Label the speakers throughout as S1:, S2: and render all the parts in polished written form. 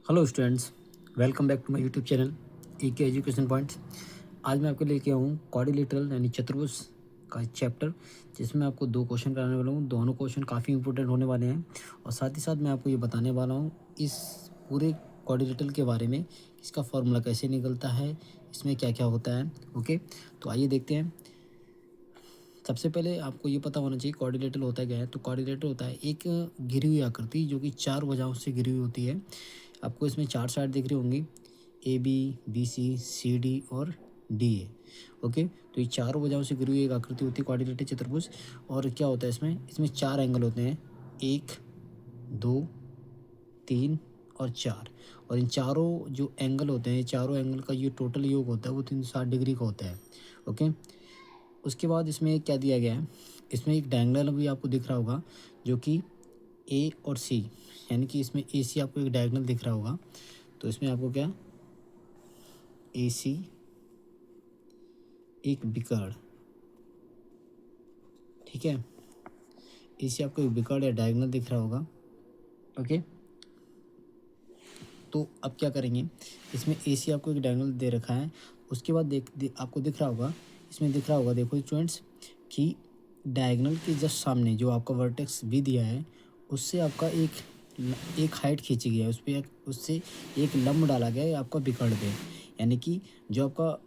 S1: Hello students, welcome back to my YouTube channel A K education points. आज मैं आपके लेके आया हूँ क्वाड्रिलेटरल यानी चतुर्भुज का चैप्टर, जिसमें आपको दो क्वेश्चन कराने वाला हूँ। दोनों क्वेश्चन काफ़ी इंपॉर्टेंट होने वाले हैं और साथ ही साथ मैं आपको ये बताने वाला हूँ इस पूरे क्वाड्रिलेटरल के बारे में, इसका फॉर्मूला कैसे निकलता है, इसमें क्या क्या होता है। ओके, तो आइए देखते हैं। सबसे पहले आपको ये पता होना चाहिए क्वाड्रिलेटरल होता क्या है। तो क्वाड्रिलेटरल होता है एक घिरी हुई आकृति जो कि चार भुजाओं से घिरी हुई होती है। आपको इसमें चार साइड दिख रही होंगी, A B, B C, C D और डी ए। ओके, तो ये चारों भुजाओं से घिरी हुई एक आकृति होती है क्वाड्रिलेटरल चतुर्भुज। और क्या होता है इसमें चार एंगल होते हैं, एक, दो, तीन और चार। और इन चारों जो एंगल होते हैं, चारों एंगल का ये टोटल योग होता है वो 360 डिग्री का होता है। ओके, उसके बाद इसमें क्या दिया गया है, इसमें एक डायगोनल भी आपको दिख रहा होगा जो कि ए और सी, यानी कि इसमें ए सी आपको एक डायगोनल दिख रहा होगा। तो इसमें आपको क्या, ए सी एक विकर्ण, ठीक है, ए सी आपको एक विकर्ण या डायगोनल दिख रहा होगा। ओके, तो अब क्या करेंगे, इसमें ए सी आपको एक डायगोनल दे रखा है। उसके बाद आपको दिख रहा होगा, इसमें दिख रहा होगा, देखो स्टूडेंट्स, कि डायगोनल के जस्ट सामने जो आपका वर्टेक्स भी दिया है उससे आपका एक हाइट खींची गई है, उस पर उससे एक लंब डाला गया है आपका विकर्ण पे। यानी कि जो आपका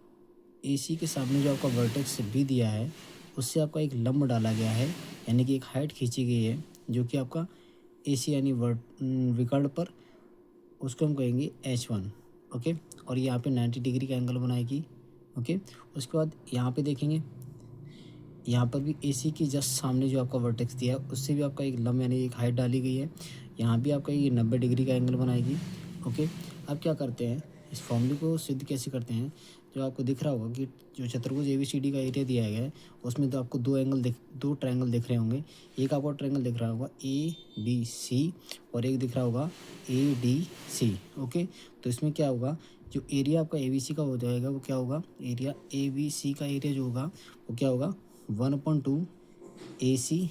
S1: ए सी के सामने जो आपका वर्टेक्स भी दिया है उससे आपका एक लंब डाला गया है, यानी कि एक हाइट खींची गई है जो कि आपका ए सी यानी विकर्ण पर, उसको हम कहेंगे H1। ओके, और यहाँ पे 90 डिग्री का एंगल बनाएगी। ओके, उसके बाद यहाँ पे देखेंगे, यहाँ पर भी AC के जस्ट सामने जो आपका वर्टेक्स दिया है उससे भी आपका एक लंब यानी एक हाइट डाली गई है। यहाँ भी आपका ये 90 डिग्री का एंगल बनाएगी। ओके, अब क्या करते हैं, इस फॉर्मूले को सिद्ध कैसे करते हैं। जो आपको दिख रहा होगा कि जो चतुर्भुज ABCD का एरिया दिया गया है उसमें तो आपको दो ट्रायंगल दिख रहे होंगे। एक आपको ट्रायंगल दिख रहा होगा ABC और एक दिख रहा होगा ADC। ओके, तो इसमें क्या होगा, जो एरिया आपका ABC का हो जाएगा वो क्या होगा, एरिया ABC का एरिया जो होगा वो क्या होगा, 1/2 AC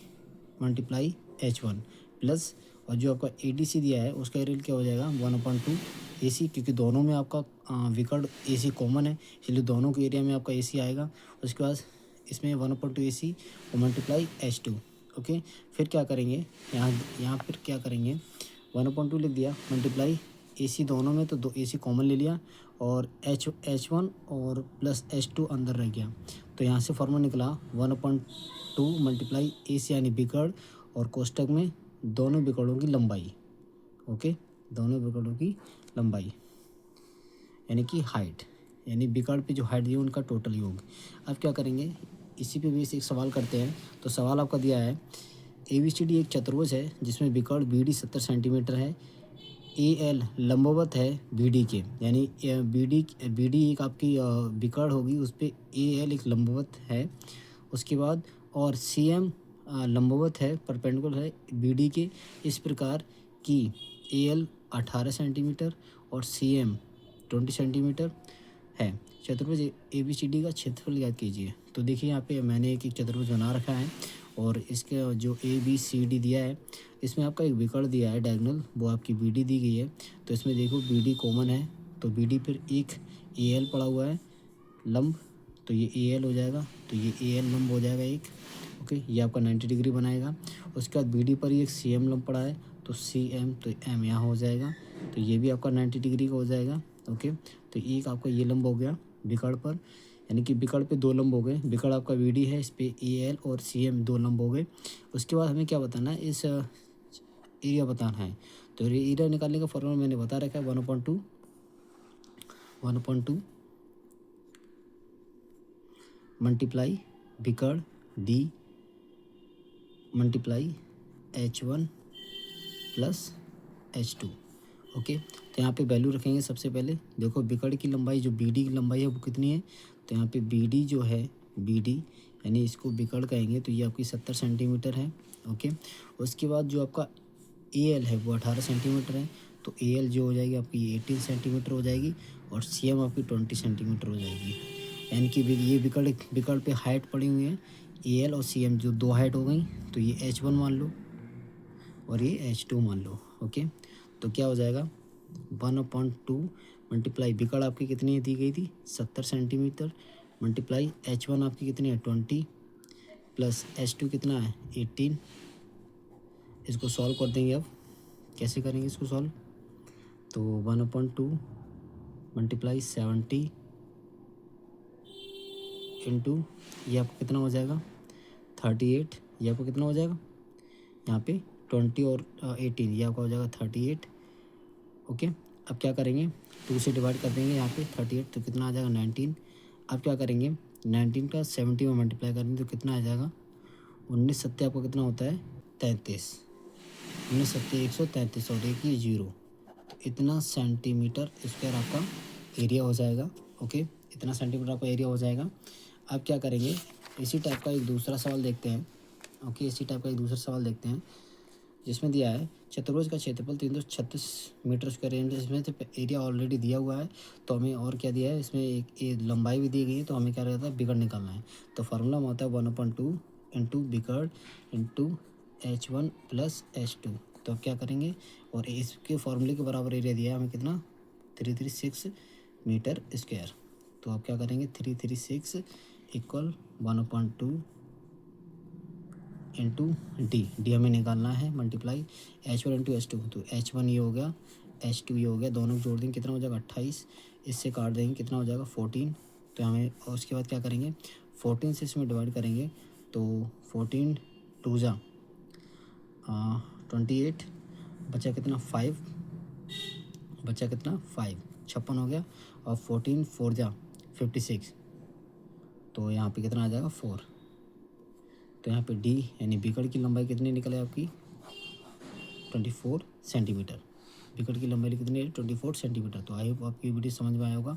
S1: मल्टीप्लाई H1 प्लस, और जो आपका ADC दिया है उसका एरिया क्या हो जाएगा 1/2 AC, क्योंकि दोनों में आपका विकर्ण AC कॉमन है इसलिए दोनों के एरिया में आपका AC आएगा। उसके बाद इसमें 1/2 AC और मल्टीप्लाई H2। ओके, फिर क्या करेंगे, यहाँ फिर क्या करेंगे, 1/2 लिख दिया मल्टीप्लाई AC, दोनों में तो दो AC कॉमन ले लिया और H1 और प्लस H2 अंदर रह गया। तो यहाँ से फॉर्मूला निकला 1/2 मल्टीप्लाई AC यानी विकर्ण और कोष्टक में दोनों विकर्णों की लंबाई। ओके, दोनों विकर्णों की लंबाई यानी कि हाइट, यानी विकर्ण पे जो हाइट दी है उनका टोटल योग। अब क्या करेंगे, इसी पे भी एक सवाल करते हैं। तो सवाल आपका दिया है ABCD एक चतुर्भुज है जिसमें विकर्ण BD 70 सेंटीमीटर है, AL लंबवत है BD के, यानी BD एक आपकी विकर्ण होगी, उस पर AL एक लंबवत है। उसके बाद और CM लंबवत है, परपेंडिकुलर है BD के, इस प्रकार कि AL 18 सेंटीमीटर और CM 20 सेंटीमीटर है। चतुर्भुज ABCD का क्षेत्रफल याद कीजिए। तो देखिए यहाँ पे मैंने एक चतुर्भुज बना रखा है और इसके जो ABCD दिया है इसमें आपका एक विकर्ण दिया है डायगोनल, वो आपकी BD दी गई है। तो इसमें देखो BD कॉमन है तो BD पर एक AL पड़ा हुआ है लंब, तो ये AL हो जाएगा, तो ये AL लंब हो जाएगा एक। ओके, ये आपका 90 डिग्री बनाएगा। उसके बाद BD पर ही एक CM लंब पड़ा है तो CM, तो M यहाँ हो जाएगा, तो ये भी आपका 90 डिग्री का हो जाएगा। ओके, तो एक आपका ये लंब हो गया विकर्ण पर, यानी कि विकर्ण पे दो लंब हो गए। विकर्ण आपका BD है, इस पे AL और CM दो लंब हो गए। उसके बाद हमें क्या बताना है, इस एरिया बताना है। तो एरिया निकालने का फॉर्मूला मैंने बता रखा है 1/2 मल्टीप्लाई विकर्ण D multiply H1 plus H2। Okay, तो यहाँ पे वैल्यू रखेंगे। सबसे पहले देखो विकर्ण की लंबाई जो BD की लंबाई है वो कितनी है, तो यहाँ पे BD जो है BD यानी इसको विकर्ण कहेंगे तो ये आपकी 70 सेंटीमीटर है। ओके, उसके बाद जो आपका AL है वो 18 सेंटीमीटर है, तो AL जो हो जाएगी आपकी 18 सेंटीमीटर हो जाएगी और CM आपकी 20 सेंटीमीटर हो जाएगी। यानी कि ये विकर्ण पे हाइट पड़ी हुई है, AL और CM जो दो हाइट हो गई, तो ये H1 मान लो और ये H2 मान लो। ओके, तो क्या हो जाएगा, 1/2 मल्टीप्लाई बिकड़ आपकी कितनी दी गई थी 70 सेंटीमीटर मल्टीप्लाई H1 आपकी कितनी है 20 प्लस H2 कितना है 18। इसको सॉल्व कर देंगे अब। कैसे करेंगे इसको सॉल्व? तो 1/2 मल्टीप्लाई 70 इंटू ये आपको कितना हो जाएगा 38। ये आपको कितना हो जाएगा यहाँ पे 20 और 18 ये आपका हो जाएगा 38। ओके, अब क्या करेंगे 2 से डिवाइड कर देंगे यहाँ पे 38 तो कितना आ जाएगा 19। अब क्या करेंगे 19 का 70 में मल्टीप्लाई करेंगे तो कितना आ जाएगा 19 सत्ते आपको कितना होता है 33। 19 सत्ते 133 और एक ये 0। तो इतना सेंटीमीटर स्क्वायर आपका एरिया हो जाएगा। ओके, इतना सेंटीमीटर आपका एरिया हो जाएगा। अब क्या करेंगे इसी टाइप का एक दूसरा सवाल देखते हैं। ओके, इसी टाइप का एक दूसरा सवाल देखते हैं जिसमें दिया है चतुर्भुज का क्षेत्रफल 336 मीटर स्क्वायर रेंज। इसमें तो एरिया ऑलरेडी दिया हुआ है तो हमें और क्या दिया है इसमें एक लंबाई भी दी गई है तो हमें क्या रहता है बिगड़ निकालना है। तो फार्मूला में होता है 1/2 इंटू बिगड़ इंटू H1 प्लस H2। तो अब क्या करेंगे और इसके फार्मूले के बराबर एरिया दिया है हमें कितना 336 मीटर स्क्वायर। तो अब क्या करेंगे 336 इक्वल 1/2 इंटू डी हमें निकालना है मल्टीप्लाई H1 इंटू H2। तो H1 ये हो गया H2 ये हो गया, दोनों को जोड़ देंगे कितना हो जाएगा 28। इससे काट देंगे कितना हो जाएगा 14। तो हमें और उसके बाद क्या करेंगे 14 से इसमें डिवाइड करेंगे तो 14 2 जा 28 बचा कितना 5 बचा कितना 5 56 हो गया और 14 4 जा 56। तो यहाँ पे कितना आ जाएगा 4। तो यहाँ पे डी यानी बिगड़ की लंबाई कितनी निकले आपकी 24 सेंटीमीटर। बिगड़ की लंबाई कितनी है 24 सेंटीमीटर। तो आई होप आपकी वीडियो समझ में आया होगा।